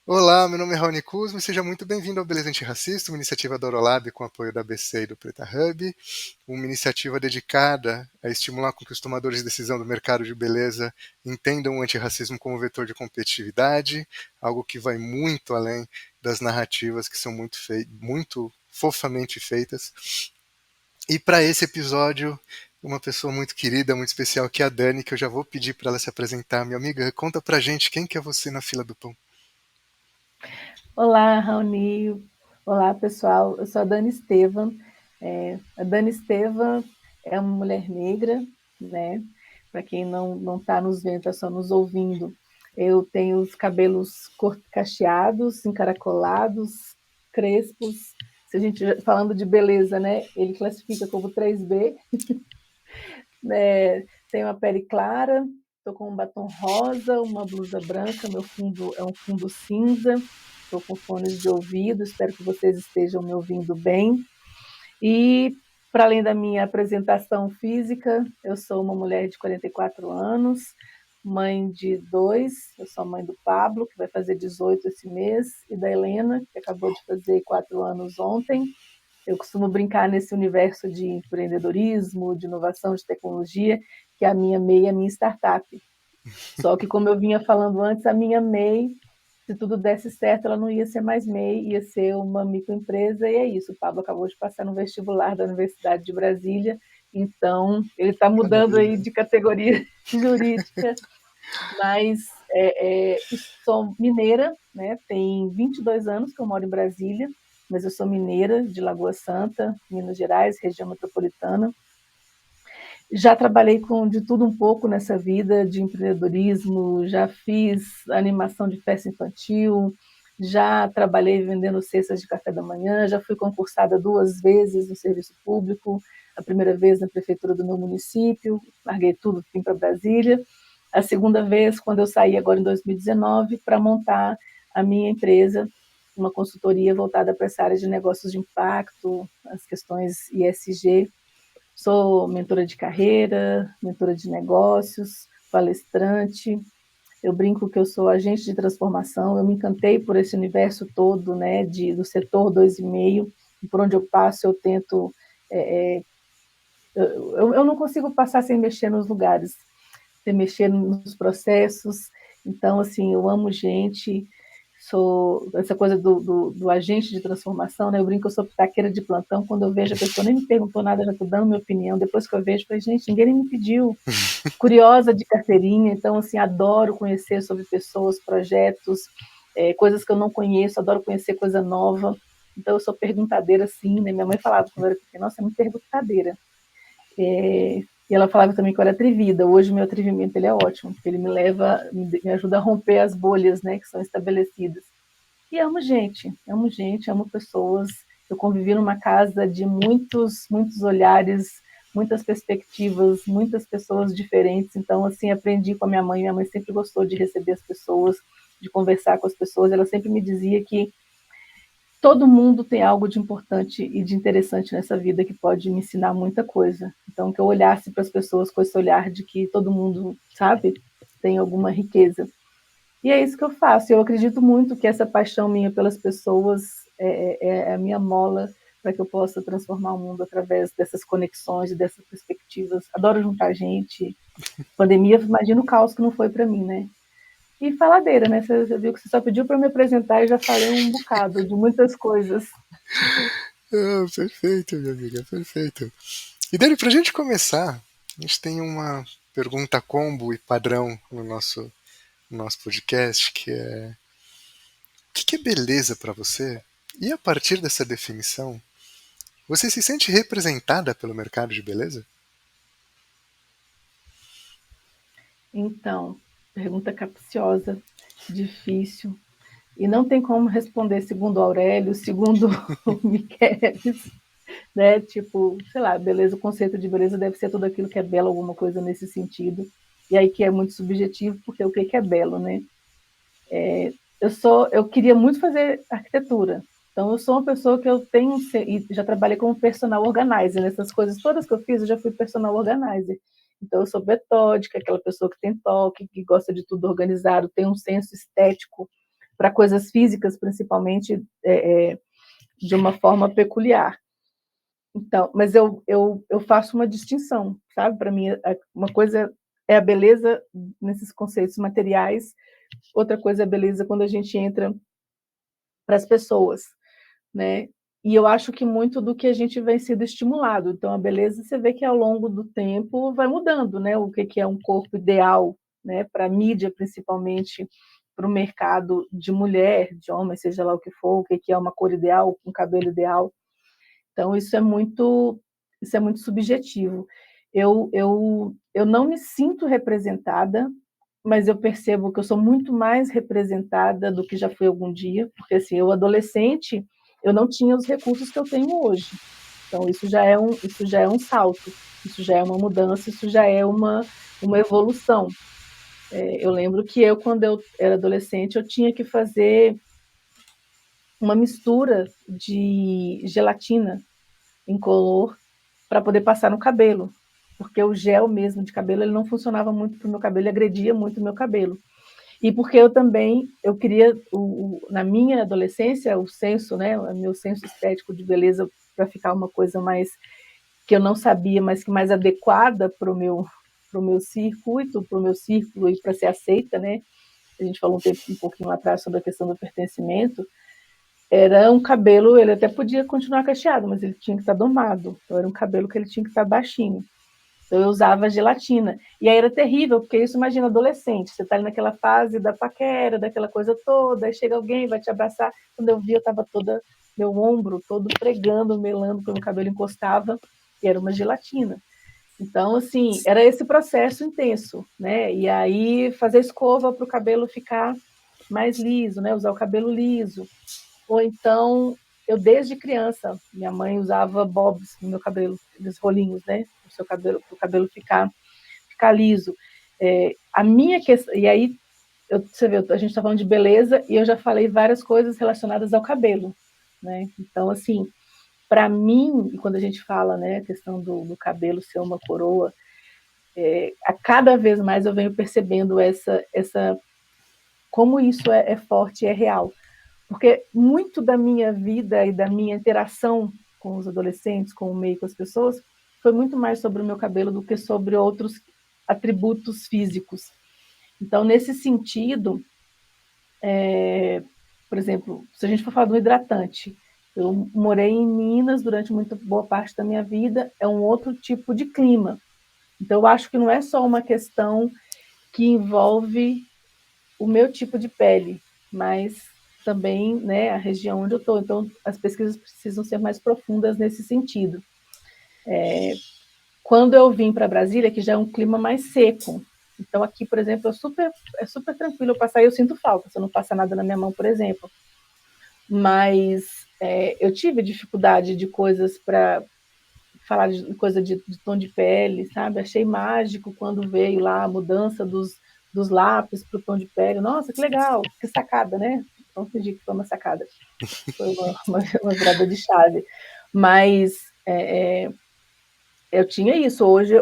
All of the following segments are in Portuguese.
Olá, meu nome é Raoni Kuzma e seja muito bem-vindo ao Beleza Antirracista, uma iniciativa da Orolab com apoio da ABC e do Preta Hub, uma iniciativa dedicada a estimular com que os tomadores de decisão do mercado de beleza entendam o antirracismo como vetor de competitividade, algo que vai muito além das narrativas que são muito fofamente feitas. E para esse episódio, uma pessoa muito querida, muito especial, que é a Dani, que eu já vou pedir para ela se apresentar. Minha amiga, conta pra gente quem que é você na fila do pão. Olá, Raoni. Olá, pessoal. Eu sou a Dani Estevam. A Dani Estevam é uma mulher negra, né? Para quem não está nos vendo, está só nos ouvindo. Eu tenho os cabelos cacheados, encaracolados, crespos. Se a gente falando de beleza, né? Ele classifica como 3B. Tenho uma pele clara, estou com um batom rosa, uma blusa branca, meu fundo é um fundo cinza, estou com fones de ouvido, espero que vocês estejam me ouvindo bem. E, para além da minha apresentação física, eu sou uma mulher de 44 anos, mãe de dois, eu sou a mãe do Pablo, que vai fazer 18 esse mês, e da Helena, que acabou de fazer 4 anos ontem. Eu costumo brincar nesse universo de empreendedorismo, de inovação, de tecnologia, que a minha MEI é a minha startup. Só que, como eu vinha falando antes, a minha MEI, se tudo desse certo, ela não ia ser mais MEI, ia ser uma microempresa, e é isso. O Pablo acabou de passar no vestibular da Universidade de Brasília, então ele está mudando aí Maravilha. de categoria jurídica, mas sou mineira, né? Tem 22 anos que eu moro em Brasília, mas eu sou mineira de Lagoa Santa, Minas Gerais, região metropolitana. Já trabalhei com de tudo um pouco nessa vida de empreendedorismo, já fiz animação de festa infantil, já trabalhei vendendo cestas de café da manhã, já fui concursada 2 vezes no serviço público, a primeira vez na prefeitura do meu município, larguei tudo, vim para Brasília. A segunda vez, quando eu saí agora em 2019, para montar a minha empresa, uma consultoria voltada para essa área de negócios de impacto, as questões ISG. Sou mentora de carreira, mentora de negócios, palestrante. Eu brinco que eu sou agente de transformação. Eu me encantei por esse universo todo, né, do setor 2,5. E por onde eu passo, eu tento. É, é, eu não consigo passar sem mexer nos lugares, sem mexer nos processos. Então, assim, eu amo gente, sou essa coisa do agente de transformação, né? Eu brinco que eu sou pitaqueira de plantão, quando eu vejo a pessoa nem me perguntou nada, já estou dando minha opinião, depois que eu vejo, falei, gente, ninguém nem me pediu. Curiosa de carteirinha, então, assim, adoro conhecer sobre pessoas, projetos, coisas que eu não conheço, adoro conhecer coisa nova. Então, eu sou perguntadeira, sim, né? Minha mãe falava quando eu era pequena, nossa, é muito perguntadeira. E ela falava também que eu era atrevida. Hoje o meu atrevimento ele é ótimo, porque ele me leva, me ajuda a romper as bolhas, né, que são estabelecidas. E amo gente, amo pessoas. Eu convivi numa casa de muitos olhares, muitas perspectivas, muitas pessoas diferentes. Então, assim, aprendi com a minha mãe. Minha mãe sempre gostou de receber as pessoas, de conversar com as pessoas. Ela sempre me dizia que todo mundo tem algo de importante e de interessante nessa vida que pode me ensinar muita coisa. Então, que eu olhasse para as pessoas com esse olhar de que todo mundo, sabe, tem alguma riqueza. E é isso que eu faço. Eu acredito muito que essa paixão minha pelas pessoas é a minha mola para que eu possa transformar o mundo através dessas conexões e dessas perspectivas. Adoro juntar gente. Pandemia, imagina o caos que não foi para mim, né? E faladeira, né? Você viu que você só pediu para me apresentar e já falei um bocado de muitas coisas. Ah, perfeito, minha amiga, perfeito. E Dani, pra gente começar, a gente tem uma pergunta combo e padrão no nosso podcast, que é: o que é beleza pra você? E a partir dessa definição, você se sente representada pelo mercado de beleza? Então, pergunta capciosa, difícil. E não tem como responder segundo Aurélio, segundo Miquelis, né? Tipo, sei lá, beleza, o conceito de beleza deve ser tudo aquilo que é belo, alguma coisa nesse sentido. E aí que é muito subjetivo, porque o que é belo, né? Eu queria muito fazer arquitetura. Então eu sou uma pessoa que eu tenho e já trabalhei como personal organizer, nessas coisas todas que eu fiz, eu já fui personal organizer. Então eu sou metódica, aquela pessoa que tem toque, que gosta de tudo organizado, tem um senso estético para coisas físicas, principalmente, de uma forma peculiar. Então, mas eu faço uma distinção, sabe? Para mim, uma coisa é a beleza nesses conceitos materiais, outra coisa é a beleza quando a gente entra para as pessoas, né? E eu acho que muito do que a gente vem sendo estimulado. Então, a beleza, você vê que ao longo do tempo vai mudando, né? O que é um corpo ideal, né? Para a mídia, principalmente, para o mercado de mulher, de homem, seja lá o que for, o que é uma cor ideal, um cabelo ideal. Então, isso é muito subjetivo. Eu não me sinto representada, mas eu percebo que eu sou muito mais representada do que já fui algum dia, porque assim, eu adolescente, eu não tinha os recursos que eu tenho hoje. Então, isso já é um salto, isso já é uma mudança, isso já é uma evolução. Eu lembro que quando eu era adolescente, eu tinha que fazer uma mistura de gelatina incolor para poder passar no cabelo, porque o gel mesmo de cabelo ele não funcionava muito para o meu cabelo, ele agredia muito o meu cabelo. E porque eu queria, na minha adolescência, o senso, né, o meu senso estético de beleza para ficar uma coisa mais que eu não sabia, mas que mais adequada para o meu circuito, para o meu círculo e para ser aceita, né? A gente falou um pouquinho lá atrás sobre a questão do pertencimento. Era um cabelo, ele até podia continuar cacheado, mas ele tinha que estar domado. Então era um cabelo que ele tinha que estar baixinho. Então eu usava gelatina. E aí era terrível, porque isso, imagina, adolescente, você está ali naquela fase da paquera, daquela coisa toda, aí chega alguém, vai te abraçar. Quando eu vi, eu estava toda, meu ombro todo pregando, melando, porque o meu cabelo encostava, e era uma gelatina. Então, assim, era esse processo intenso, né? E aí fazer escova para o cabelo ficar mais liso, né? Usar o cabelo liso. Ou então, eu desde criança, minha mãe usava bobs no meu cabelo, aqueles rolinhos, né? Para o cabelo ficar liso. A minha questão, e aí, você vê, a gente está falando de beleza e eu já falei várias coisas relacionadas ao cabelo, né? Então, assim, para mim, e quando a gente fala, né, a questão do cabelo ser uma coroa, a cada vez mais eu venho percebendo como isso é forte e é real. Porque muito da minha vida e da minha interação com os adolescentes, com o meio, com as pessoas, foi muito mais sobre o meu cabelo do que sobre outros atributos físicos. Então, nesse sentido, por exemplo, se a gente for falar do hidratante, eu morei em Minas durante muito boa parte da minha vida, é um outro tipo de clima. Então, eu acho que não é só uma questão que envolve o meu tipo de pele, mas também, né, a região onde eu estou. Então, as pesquisas precisam ser mais profundas nesse sentido. Quando eu vim para Brasília, que já é um clima mais seco, então aqui, por exemplo, é super tranquilo eu passar e eu sinto falta, se eu não passar nada na minha mão, por exemplo. Mas eu tive dificuldade de coisas para falar de coisa de tom de pele, sabe? Achei mágico quando veio lá a mudança dos lápis para o tom de pele. Nossa, que legal, que sacada, né? Vamos fingir que foi uma sacada. Foi uma virada de chave. Mas eu tinha isso. Hoje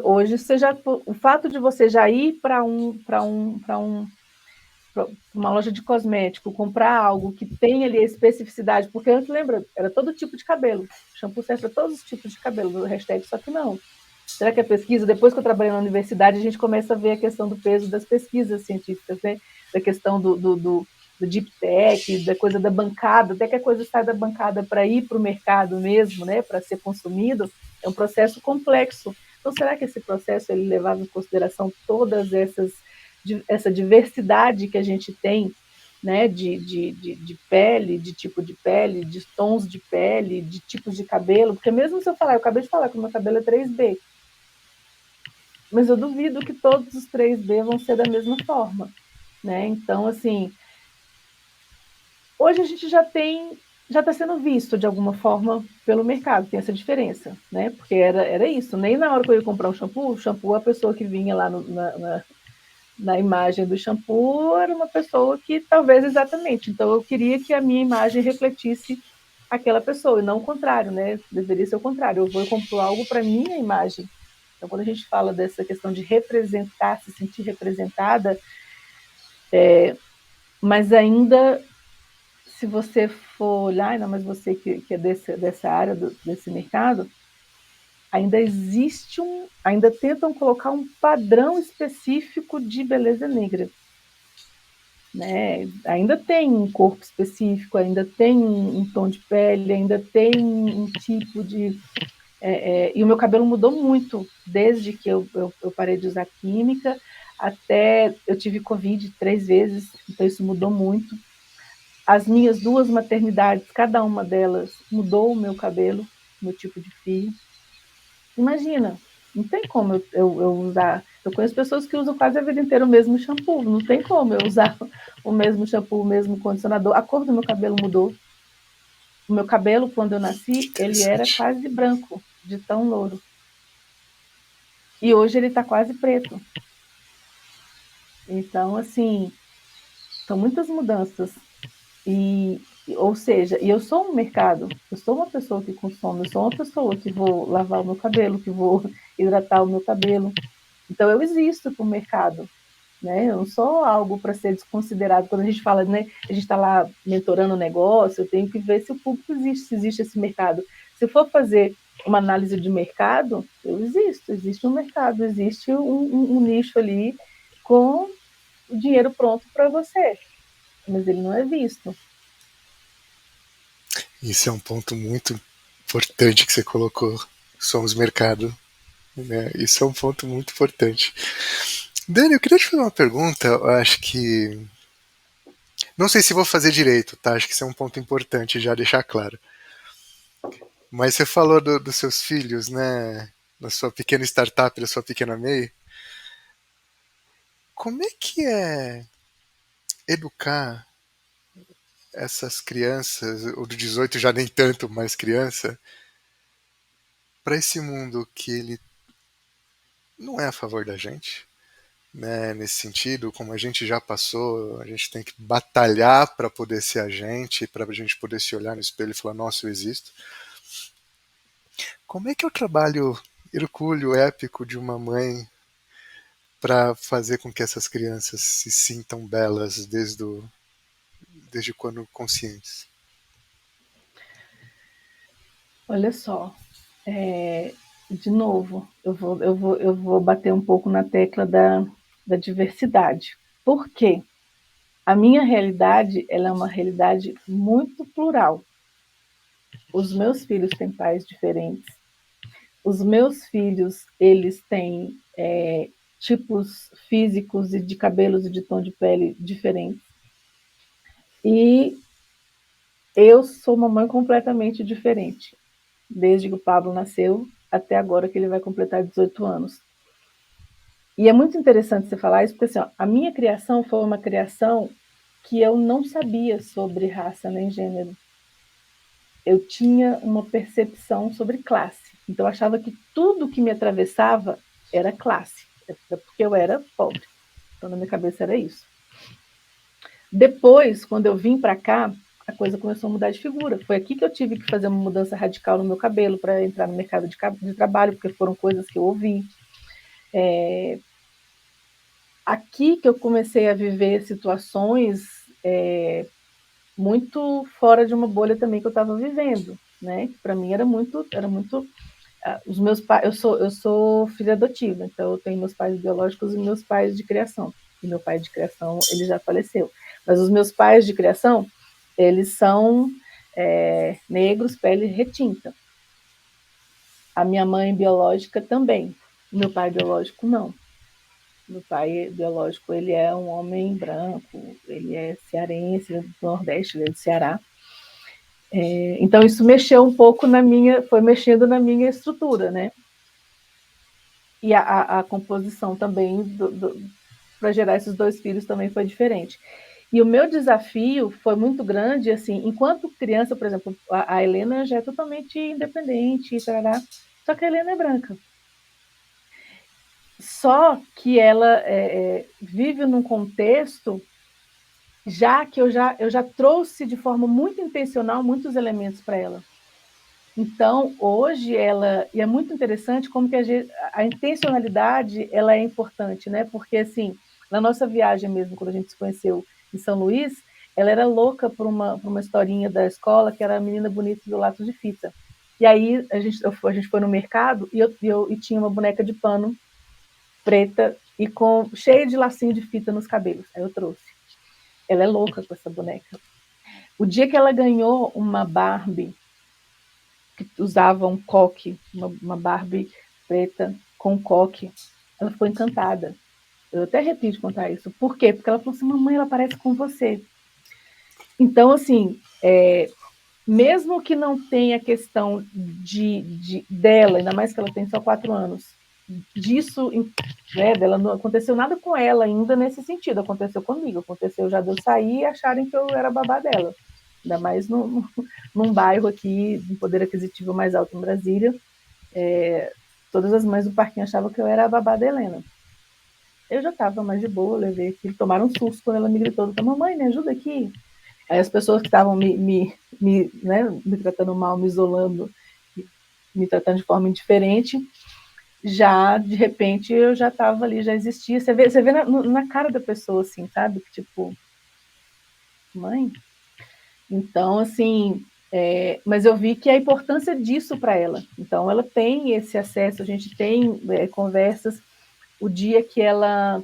o fato de você já ir para uma loja de cosmético, comprar algo que tem ali a especificidade, porque antes, lembra, era todo tipo de cabelo. O shampoo serve para todos os tipos de cabelo, do hashtag, só que não. Será que a pesquisa, depois que eu trabalhei na universidade, a gente começa a ver a questão do peso das pesquisas científicas, né? Da questão do deep tech, da coisa da bancada, até que a coisa sai da bancada para ir para o mercado mesmo, né? Para ser consumido, é um processo complexo. Então, será que esse processo ele levava em consideração todas essa diversidade que a gente tem, né, de pele, de tipo de pele, de tons de pele, de tipos de cabelo? Porque mesmo se eu acabei de falar que o meu cabelo é 3B, mas eu duvido que todos os 3B vão ser da mesma forma, né? Então, assim, hoje a gente já está sendo visto de alguma forma pelo mercado, tem essa diferença, né? Porque era isso, nem na hora que eu ia comprar o shampoo, a pessoa que vinha lá na imagem do shampoo era uma pessoa que talvez exatamente, então eu queria que a minha imagem refletisse aquela pessoa, e não o contrário, né? Deveria ser o contrário, eu vou e compro algo para minha imagem. Então, quando a gente fala dessa questão de representar, se sentir representada, mas ainda se você for olhar, ainda mais você que é dessa área, desse mercado, ainda tentam colocar um padrão específico de beleza negra. Né? Ainda tem um corpo específico, ainda tem um tom de pele, ainda tem um tipo de... e o meu cabelo mudou muito, desde que eu parei de usar química, até eu tive Covid 3 vezes, então isso mudou muito. As minhas 2 maternidades, cada uma delas mudou o meu cabelo, meu tipo de fio. Imagina, não tem como eu usar. Eu conheço pessoas que usam quase a vida inteira o mesmo shampoo. Não tem como eu usar o mesmo shampoo, o mesmo condicionador. A cor do meu cabelo mudou. O meu cabelo, quando eu Que nasci, ele era interessante. quase branco, de tão louro. E hoje ele está quase preto. Então, assim, são muitas mudanças. Ou seja, e eu sou um mercado, eu sou uma pessoa que consome, eu sou uma pessoa que vou lavar o meu cabelo, que vou hidratar o meu cabelo. Então eu existo para o mercado, né? Eu não sou algo para ser desconsiderado. Quando a gente fala, né, a gente está lá mentorando o negócio, eu tenho que ver se o público existe, se existe esse mercado. Se for fazer uma análise de mercado, eu existo, existe um mercado, existe um nicho ali com o dinheiro pronto para você, mas ele não é visto. Isso é um ponto muito importante que você colocou. Somos mercado. Né? Isso é um ponto muito importante. Dani, eu queria te fazer uma pergunta. Eu acho que. Não sei se vou fazer direito, tá? Acho que isso é um ponto importante já deixar claro. Mas você falou dos seus filhos, né? Da sua pequena startup, da sua pequena MEI. Como é que é educar essas crianças, o do 18 já nem tanto mais criança, para esse mundo que ele não é a favor da gente, né? Nesse sentido, como a gente já passou, a gente tem que batalhar para poder ser a gente, para a gente poder se olhar no espelho e falar: nossa, eu existo. Como é que é o trabalho hercúleo, épico de uma mãe para fazer com que essas crianças se sintam belas desde quando conscientes? Olha só, de novo, eu vou bater um pouco na tecla da diversidade. Por quê? A minha realidade, ela é uma realidade muito plural. Os meus filhos têm pais diferentes. Os meus filhos, eles têm tipos físicos e de cabelos e de tom de pele diferentes. E eu sou uma mãe completamente diferente, desde que o Pablo nasceu até agora que ele vai completar 18 anos. E é muito interessante você falar isso, porque assim, ó, a minha criação foi uma criação que eu não sabia sobre raça nem gênero. Eu tinha uma percepção sobre classe. Então, eu achava que tudo que me atravessava era classe, porque eu era pobre. Então, na minha cabeça era isso. Depois, quando eu vim para cá, a coisa começou a mudar de figura. Foi aqui que eu tive que fazer uma mudança radical no meu cabelo para entrar no mercado de trabalho, porque foram coisas que eu ouvi. Aqui que eu comecei a viver situações muito fora de uma bolha também que eu estava vivendo, né? Para mim era muito os meus pais, eu sou filha adotiva, então eu tenho meus pais biológicos e meus pais de criação. E meu pai de criação, ele já faleceu. Mas os meus pais de criação, eles são negros, pele retinta. A minha mãe biológica também. O meu pai biológico não. Meu pai biológico, ele é um homem branco, ele é cearense, do Nordeste, ele é do Ceará. Então isso mexeu um pouco foi mexendo na minha estrutura, né? E a composição também para gerar esses 2 filhos também foi diferente. E o meu desafio foi muito grande, assim, enquanto criança, por exemplo, a Helena já é totalmente independente, tarará, só que a Helena é branca. Só que ela vive num contexto já que eu já trouxe de forma muito intencional muitos elementos para ela. Então, hoje e é muito interessante como que a intencionalidade ela é importante, né? Porque assim, na nossa viagem mesmo, quando a gente se conheceu em São Luís, ela era louca por uma historinha da escola, que era a menina bonita do lápis de fita. E aí a gente foi no mercado e tinha uma boneca de pano preta e cheia de lacinho de fita nos cabelos. Aí eu trouxe. Ela é louca com essa boneca. O dia que ela ganhou uma Barbie que usava um coque, uma Barbie preta com coque, ela ficou encantada. Eu até arrepio de contar isso. Por quê? Porque ela falou assim, mamãe, ela parece com você. Então, assim, mesmo que não tenha a questão dela, ainda mais que ela tem só 4 anos, disso, né, dela não aconteceu nada com ela ainda nesse sentido, aconteceu comigo, aconteceu já de eu sair e acharem que eu era babá dela, ainda mais num bairro aqui, de poder aquisitivo mais alto em Brasília, todas as mães do parquinho achavam que eu era a babá da Helena. Eu já estava mais de boa, levei aquilo, tomaram um susto quando ela me gritou, mamãe, me ajuda aqui. Aí as pessoas que estavam me tratando mal, me isolando, me tratando de forma indiferente, já, de repente, eu já estava ali, já existia. Você vê na cara da pessoa, assim, sabe? Tipo, mãe? Então, assim, mas eu vi que a importância disso para ela. Então, ela tem esse acesso, a gente tem conversas. O dia que ela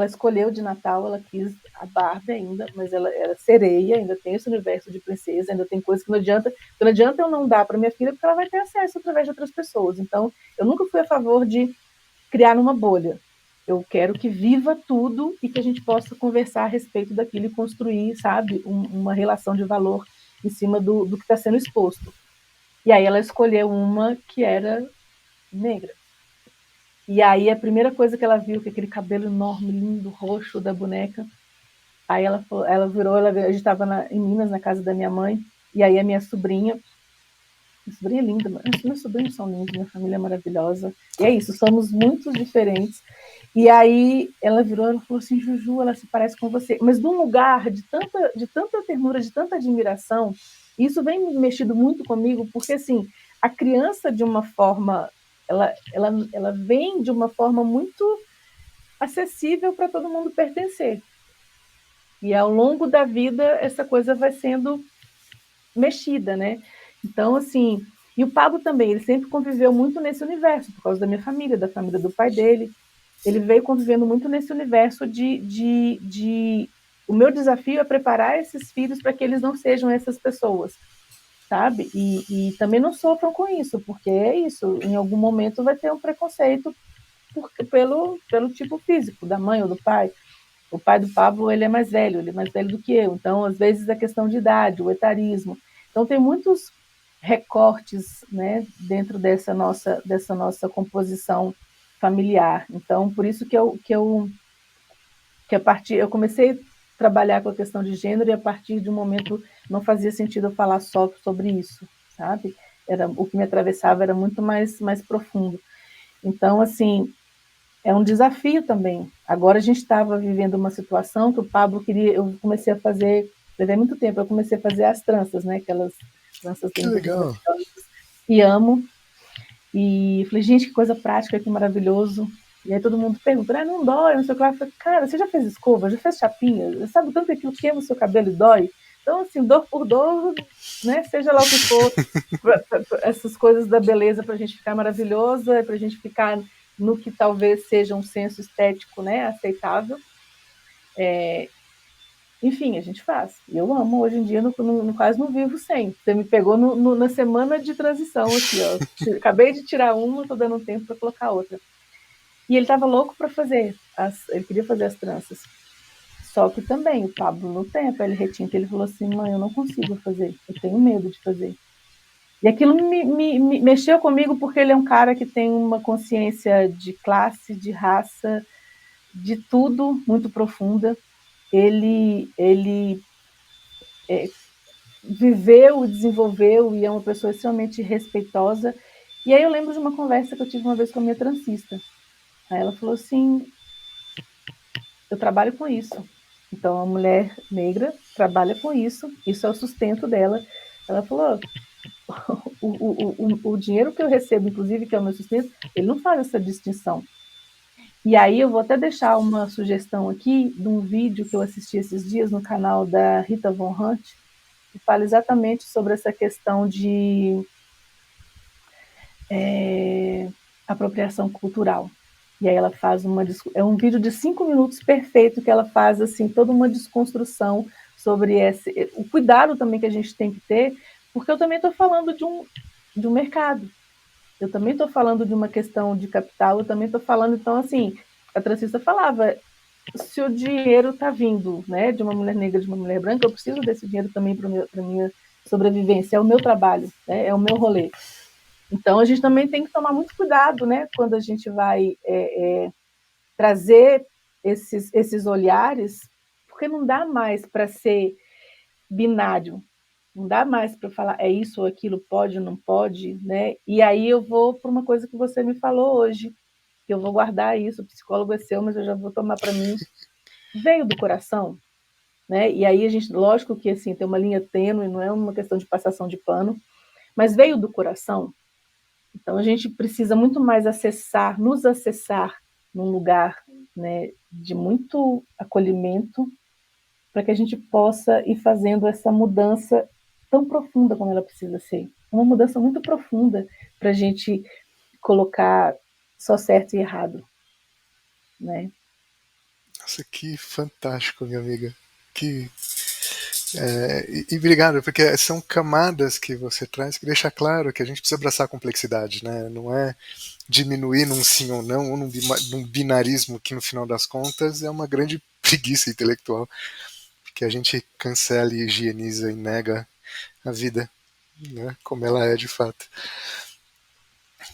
escolheu de Natal, ela quis a Barbie ainda, mas ela era sereia, ainda tem esse universo de princesa, ainda tem coisas que não adianta eu não dar para minha filha, porque ela vai ter acesso através de outras pessoas. Então, eu nunca fui a favor de criar numa bolha. Eu quero que viva tudo e que a gente possa conversar a respeito daquilo e construir, sabe, uma relação de valor em cima do que está sendo exposto. E aí ela escolheu uma que era negra. E aí a primeira coisa que ela viu, que aquele cabelo enorme, lindo, roxo da boneca, aí ela virou, a gente estava em Minas, na casa da minha mãe, e aí a minha sobrinha é linda, meus sobrinhos são lindos, minha família é maravilhosa, e é isso, somos muito diferentes. E aí ela virou e falou assim, Juju, ela se parece com você, mas de um lugar de tanta ternura, de tanta admiração, e isso vem mexido muito comigo, porque assim, a criança de uma forma, ela vem de uma forma muito acessível para todo mundo pertencer. E ao longo da vida, essa coisa vai sendo mexida, né? Então, assim, e o Pablo também, ele sempre conviveu muito nesse universo, por causa da minha família, da família do pai dele. Ele veio convivendo muito nesse universo de... O meu desafio é preparar esses filhos para que eles não sejam essas pessoas, sabe? E também não sofram com isso, porque é isso, em algum momento vai ter um preconceito pelo tipo físico da mãe ou do pai. O pai do Pablo, ele é mais velho do que eu. Então, às vezes, a questão de idade, o etarismo. Então, tem muitos recortes, né, dentro dessa nossa composição familiar. Então, por isso que eu comecei a trabalhar com a questão de gênero e a partir de um momento não fazia sentido eu falar só sobre isso, sabe? O que me atravessava era muito mais profundo. Então, assim, é um desafio também. Agora a gente estava vivendo uma situação que o Pablo queria, eu comecei a fazer, levei muito tempo, eu comecei a fazer as tranças, né? Aquelas tranças Que lindas e legal. maravilhosas. E amo. E falei, gente, que coisa prática, que maravilhoso. E aí todo mundo pergunta, não dói, não sei o que lá. Eu falei, cara, você já fez escova, já fez chapinha? Sabe o tanto que aquilo queima o seu cabelo e dói? Então, assim, dor por dor, né? Seja lá o que for, essas coisas da beleza para a gente ficar maravilhosa, para a gente ficar no que talvez seja um senso estético, né, aceitável. Enfim, a gente faz. E eu amo, hoje em dia, quase não vivo sem. Você me pegou na semana de transição aqui, ó. Acabei de tirar uma, estou dando um tempo para colocar outra. E ele estava louco para fazer, ele queria fazer as tranças. Só que também o Pablo não tem a pele retinta. Ele falou assim, mãe, eu não consigo fazer, eu tenho medo de fazer. E aquilo me mexeu comigo porque ele é um cara que tem uma consciência de classe, de raça, de tudo muito profunda. Ele viveu, desenvolveu e é uma pessoa extremamente respeitosa. E aí eu lembro de uma conversa que eu tive uma vez com a minha transista. Aí ela falou assim, eu trabalho com isso. Então, a mulher negra trabalha com isso, isso é o sustento dela. Ela falou, o dinheiro que eu recebo, inclusive, que é o meu sustento, ele não faz essa distinção. E aí eu vou até deixar uma sugestão aqui de um vídeo que eu assisti esses dias no canal da Rita Von Hunt, que fala exatamente sobre essa questão de apropriação cultural. E aí ela faz é um vídeo de 5 minutos perfeito que ela faz assim toda uma desconstrução sobre o cuidado também que a gente tem que ter, porque eu também estou falando de um mercado. Eu também estou falando de uma questão de capital, eu também estou falando, então, assim, a Transcista falava, se o dinheiro está vindo, né, de uma mulher negra, de uma mulher branca, eu preciso desse dinheiro também para a minha sobrevivência, é o meu trabalho, né, é o meu rolê. Então, a gente também tem que tomar muito cuidado, né, quando a gente vai trazer esses olhares, porque não dá mais para ser binário, não dá mais para falar é isso ou aquilo, pode ou não pode, né? E aí eu vou para uma coisa que você me falou hoje, que eu vou guardar isso, o psicólogo é seu, mas eu já vou tomar para mim. Veio do coração, né? E aí a gente, lógico que assim, tem uma linha tênue, não é uma questão de passação de pano, mas veio do coração. Então a gente precisa muito mais nos acessar num lugar, né, de muito acolhimento, para que a gente possa ir fazendo essa mudança tão profunda como ela precisa ser. Uma mudança muito profunda para a gente colocar só certo e errado, né? Nossa, que fantástico, minha amiga. Que e obrigado, porque são camadas que você traz que deixa claro que a gente precisa abraçar a complexidade, né? Não é diminuir num sim ou não, ou num binarismo que no final das contas é uma grande preguiça intelectual, que a gente cancela, higieniza e nega a vida, né? Como ela é de fato.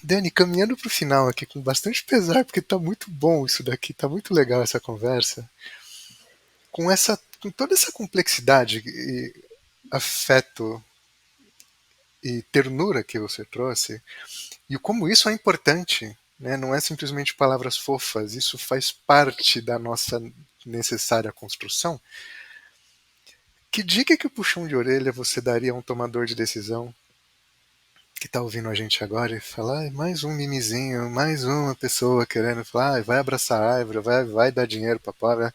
Dani, caminhando para o final aqui com bastante pesar, porque tá muito bom isso daqui, tá muito legal essa conversa. Com toda essa complexidade e afeto e ternura que você trouxe, e como isso é importante, né? Não é simplesmente palavras fofas, isso faz parte da nossa necessária construção. Que dica que o puxão de orelha você daria a um tomador de decisão que está ouvindo a gente agora e falar, mais um mimizinho, mais uma pessoa querendo falar, vai abraçar a árvore, vai dar dinheiro para pobre.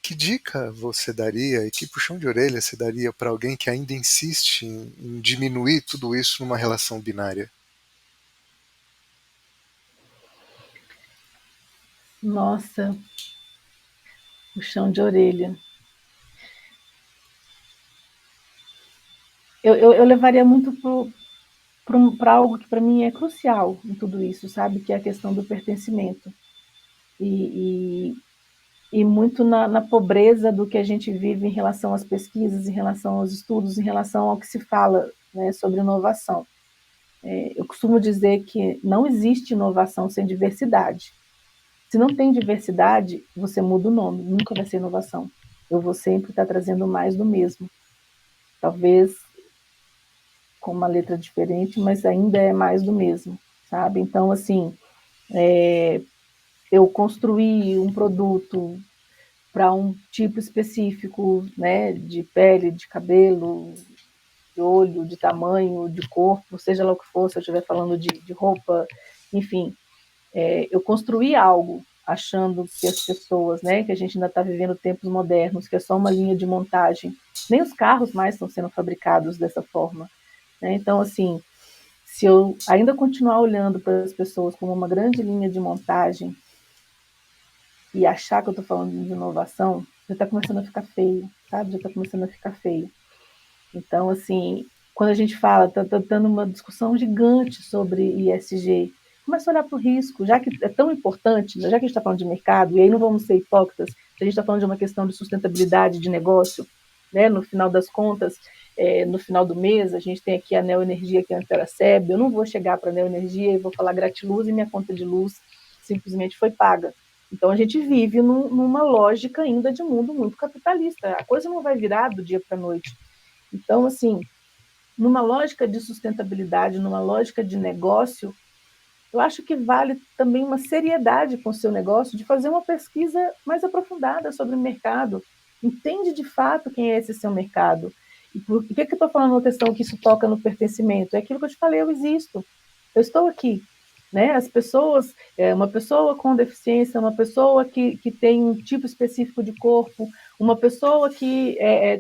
Que dica você daria e que puxão de orelha você daria para alguém que ainda insiste em diminuir tudo isso numa relação binária? Nossa, puxão de orelha. Eu levaria muito para algo que para mim é crucial em tudo isso, sabe? Que é a questão do pertencimento. E, e muito na pobreza do que a gente vive em relação às pesquisas, em relação aos estudos, em relação ao que se fala, né, sobre inovação. Eu costumo dizer que não existe inovação sem diversidade. Se não tem diversidade, você muda o nome, nunca vai ser inovação. Eu vou sempre estar trazendo mais do mesmo. Talvez com uma letra diferente, mas ainda é mais do mesmo, sabe? Então, assim, eu construí um produto para um tipo específico, né, de pele, de cabelo, de olho, de tamanho, de corpo, seja lá o que for, se eu estiver falando de roupa, enfim, eu construí algo achando que as pessoas, né, que a gente ainda está vivendo tempos modernos, que é só uma linha de montagem, nem os carros mais estão sendo fabricados dessa forma, né? Então, assim, se eu ainda continuar olhando para as pessoas como uma grande linha de montagem e achar que eu estou falando de inovação, já está começando a ficar feio, sabe? Já está começando a ficar feio. Então, assim, quando a gente fala, está dando uma discussão gigante sobre ISG, começa a olhar para o risco, já que é tão importante, já que a gente está falando de mercado, e aí não vamos ser hipócritas, se a gente está falando de uma questão de sustentabilidade de negócio, né, no final das contas, no final do mês, a gente tem aqui a Neoenergia, que antes era SEB, eu não vou chegar para a Neoenergia e vou falar gratiluz e minha conta de luz simplesmente foi paga. Então a gente vive numa lógica ainda de mundo muito capitalista, a coisa não vai virar do dia para a noite. Então, assim, numa lógica de sustentabilidade, numa lógica de negócio, eu acho que vale também uma seriedade com o seu negócio de fazer uma pesquisa mais aprofundada sobre o mercado. Entende de fato quem é esse seu mercado. E por que eu estou falando uma questão que isso toca no pertencimento? É aquilo que eu te falei, eu existo. Eu estou aqui. né? As pessoas, uma pessoa com deficiência, uma pessoa que tem um tipo específico de corpo, uma pessoa que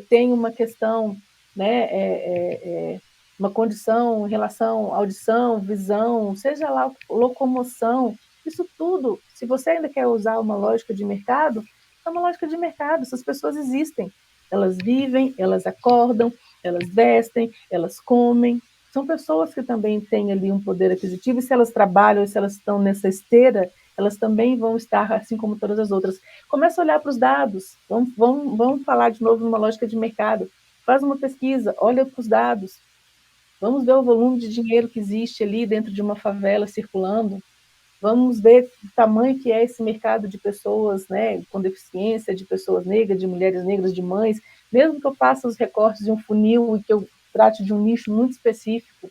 tem uma questão, né, uma condição em relação à audição, visão, seja lá locomoção, isso tudo, se você ainda quer usar uma lógica de mercado, é uma lógica de mercado, essas pessoas existem, elas vivem, elas acordam, elas vestem, elas comem, são pessoas que também têm ali um poder aquisitivo, e se elas trabalham, se elas estão nessa esteira, elas também vão estar assim como todas as outras. Começa a olhar para os dados, vamos falar de novo numa lógica de mercado, faz uma pesquisa, olha para os dados, vamos ver o volume de dinheiro que existe ali dentro de uma favela circulando, vamos ver o tamanho que é esse mercado de pessoas, né, com deficiência, de pessoas negras, de mulheres negras, de mães, mesmo que eu faça os recortes de um funil e que eu trate de um nicho muito específico,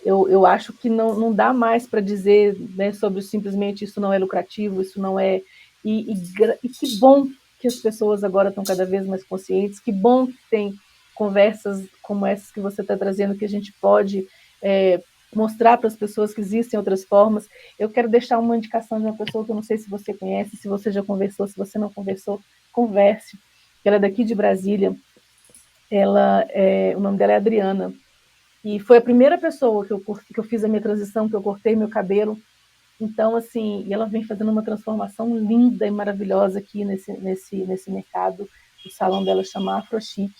eu acho que não dá mais para dizer, né, sobre simplesmente isso não é lucrativo, isso não é... E que bom que as pessoas agora estão cada vez mais conscientes, que bom que tem conversas como essas que você está trazendo, que a gente pode mostrar para as pessoas que existem outras formas. Eu quero deixar uma indicação de uma pessoa que eu não sei se você conhece, se você já conversou, se você não conversou, converse. Ela é daqui de Brasília, o nome dela é Adriana, e foi a primeira pessoa que eu fiz a minha transição, que eu cortei meu cabelo. Então, assim, e ela vem fazendo uma transformação linda e maravilhosa aqui nesse mercado. O salão dela chama Afro Chic.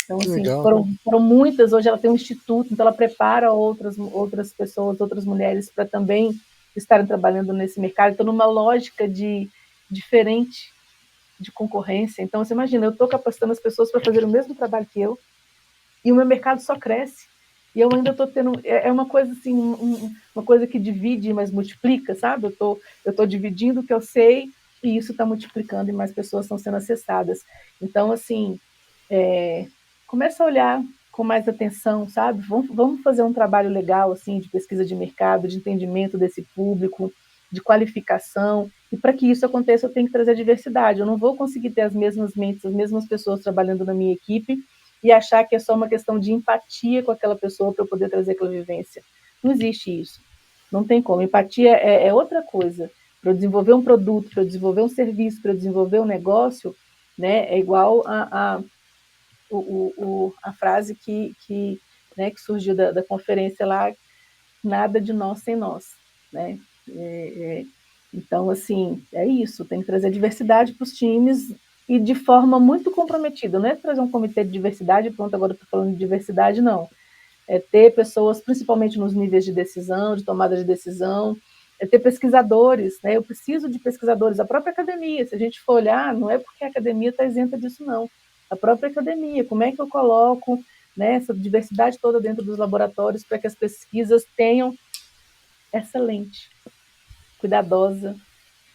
Então, Que assim, legal. foram muitas. Hoje ela tem um instituto, então ela prepara outras pessoas, outras mulheres para também estarem trabalhando nesse mercado. Então, numa lógica diferente de concorrência. Então, você imagina, eu estou capacitando as pessoas para fazer o mesmo trabalho que eu, e o meu mercado só cresce. E eu ainda estou tendo... É uma coisa assim, uma coisa que divide, mas multiplica, sabe? Eu tô dividindo o que eu sei e isso está multiplicando e mais pessoas estão sendo acessadas. Então, assim, começa a olhar com mais atenção, sabe? Vamos fazer um trabalho legal, assim, de pesquisa de mercado, de entendimento desse público, de qualificação. E para que isso aconteça, eu tenho que trazer diversidade. Eu não vou conseguir ter as mesmas mentes, as mesmas pessoas trabalhando na minha equipe e achar que é só uma questão de empatia com aquela pessoa para eu poder trazer aquela vivência. Não existe isso. Não tem como. Empatia é outra coisa. Para eu desenvolver um produto, para eu desenvolver um serviço, para eu desenvolver um negócio, né, é igual a frase que surgiu da conferência lá, nada de nós sem nós. Né? Então, assim, é isso. Tem que trazer diversidade para os times e de forma muito comprometida. Não é trazer um comitê de diversidade, pronto, agora estou falando de diversidade, não. É ter pessoas, principalmente nos níveis de decisão, de tomada de decisão, é ter pesquisadores, né? Eu preciso de pesquisadores, a própria academia, se a gente for olhar, não é porque a academia está isenta disso, não. A própria academia, como é que eu coloco, né, essa diversidade toda dentro dos laboratórios para que as pesquisas tenham essa lente cuidadosa,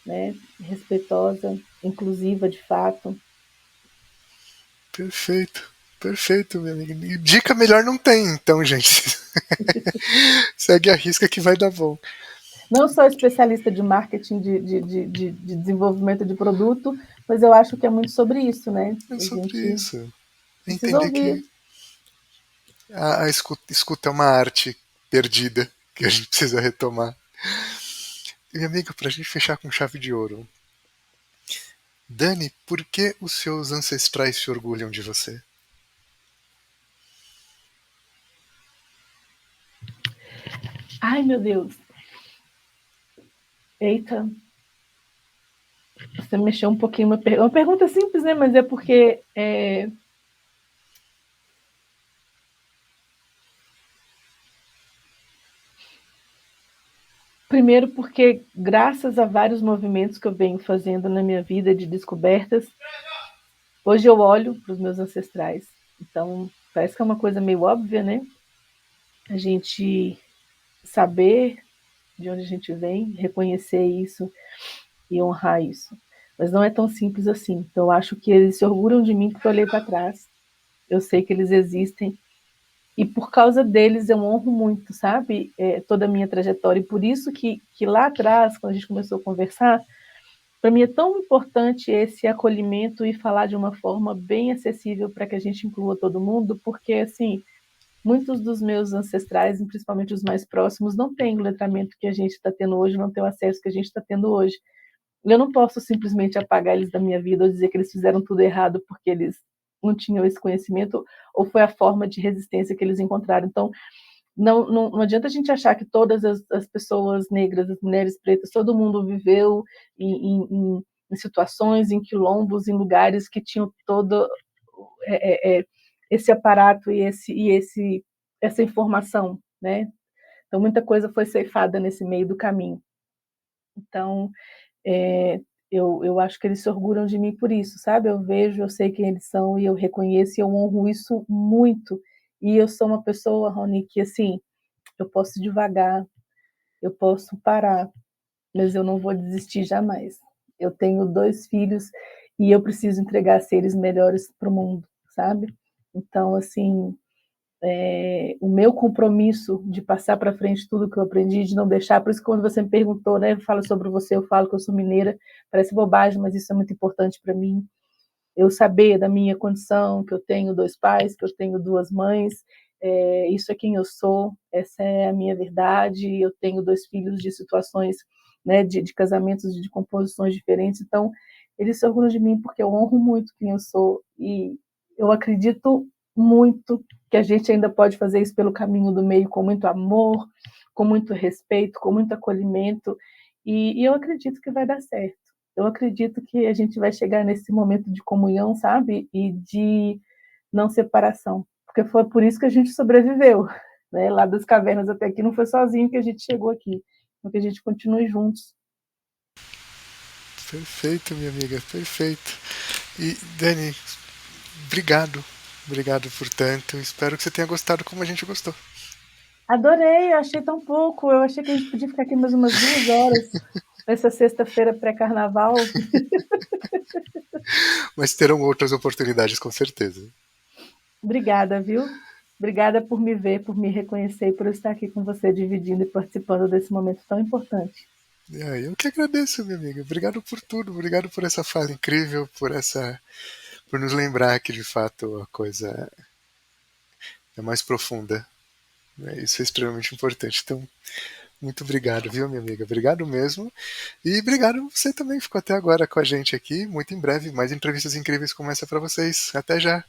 né, respeitosa, inclusiva de fato. Perfeito. Perfeito, minha amiga. E dica melhor não tem, então, gente. Segue a risca que vai dar bom. Não sou especialista de marketing, de desenvolvimento de produto, mas eu acho que é muito sobre isso, né? É A sobre gente isso. É precisa entender ouvir. que a escuta é uma arte perdida que a gente precisa retomar. E, minha amiga, pra gente fechar com chave de ouro. Dani, por que os seus ancestrais se orgulham de você? Ai, meu Deus. Eita, você mexeu um pouquinho. Uma pergunta simples, né? Mas é porque primeiro, porque graças a vários movimentos que eu venho fazendo na minha vida de descobertas, hoje eu olho para os meus ancestrais. Então, parece que é uma coisa meio óbvia, né? A gente saber de onde a gente vem, reconhecer isso e honrar isso. Mas não é tão simples assim. Então, eu acho que eles se orgulham de mim porque eu olhei para trás. Eu sei que eles existem. E por causa deles eu honro muito, sabe? Toda a minha trajetória. E por isso que lá atrás, quando a gente começou a conversar, para mim é tão importante esse acolhimento e falar de uma forma bem acessível para que a gente inclua todo mundo, porque, assim, muitos dos meus ancestrais, principalmente os mais próximos, não têm o letramento que a gente está tendo hoje, não têm o acesso que a gente está tendo hoje. Eu não posso simplesmente apagar eles da minha vida ou dizer que eles fizeram tudo errado porque eles não tinham esse conhecimento ou foi a forma de resistência que eles encontraram. Então, não adianta a gente achar que todas as pessoas negras, as mulheres pretas, todo mundo viveu em situações, em quilombos, em lugares que tinham todo esse aparato essa informação, né? Então, muita coisa foi ceifada nesse meio do caminho. Então, é, eu acho que eles se orgulham de mim por isso, sabe? Eu vejo, eu sei quem eles são e eu reconheço e eu honro isso muito. E eu sou uma pessoa, Rony, que assim, eu posso ir devagar, eu posso parar, mas eu não vou desistir jamais. Eu tenho 2 filhos e eu preciso entregar seres melhores para o mundo, sabe? Então, assim, o meu compromisso de passar para frente tudo que eu aprendi, de não deixar, por isso que quando você me perguntou, né, fala sobre você, eu falo que eu sou mineira, parece bobagem, mas isso é muito importante para mim. Eu saber da minha condição, que eu tenho 2 pais, que eu tenho 2 mães, isso é quem eu sou, essa é a minha verdade, eu tenho 2 filhos de situações, né, de casamentos, de composições diferentes, então eles se orgulham de mim porque eu honro muito quem eu sou e eu acredito muito que a gente ainda pode fazer isso pelo caminho do meio com muito amor, com muito respeito, com muito acolhimento e eu acredito que vai dar certo. Eu acredito que a gente vai chegar nesse momento de comunhão, sabe? E de não separação. Porque foi por isso que a gente sobreviveu. Né? Lá das cavernas até aqui não foi sozinho que a gente chegou aqui. Porque a gente continue juntos. Perfeito, minha amiga, perfeito. E, Dani, obrigado. Obrigado por tanto. Espero que você tenha gostado como a gente gostou. Adorei, eu achei tão pouco. Eu achei que a gente podia ficar aqui mais umas 2 horas nessa sexta-feira pré-carnaval. Mas terão outras oportunidades, com certeza. Obrigada, viu? Obrigada por me ver, por me reconhecer e por estar aqui com você, dividindo e participando desse momento tão importante. Eu que agradeço, minha amiga. Obrigado por tudo. Obrigado por essa fala incrível, por nos lembrar que de fato a coisa é mais profunda. Né? Isso é extremamente importante. Então, muito obrigado, viu, minha amiga? Obrigado mesmo. E obrigado você também que ficou até agora com a gente aqui. Muito em breve, mais entrevistas incríveis como essa para vocês. Até já.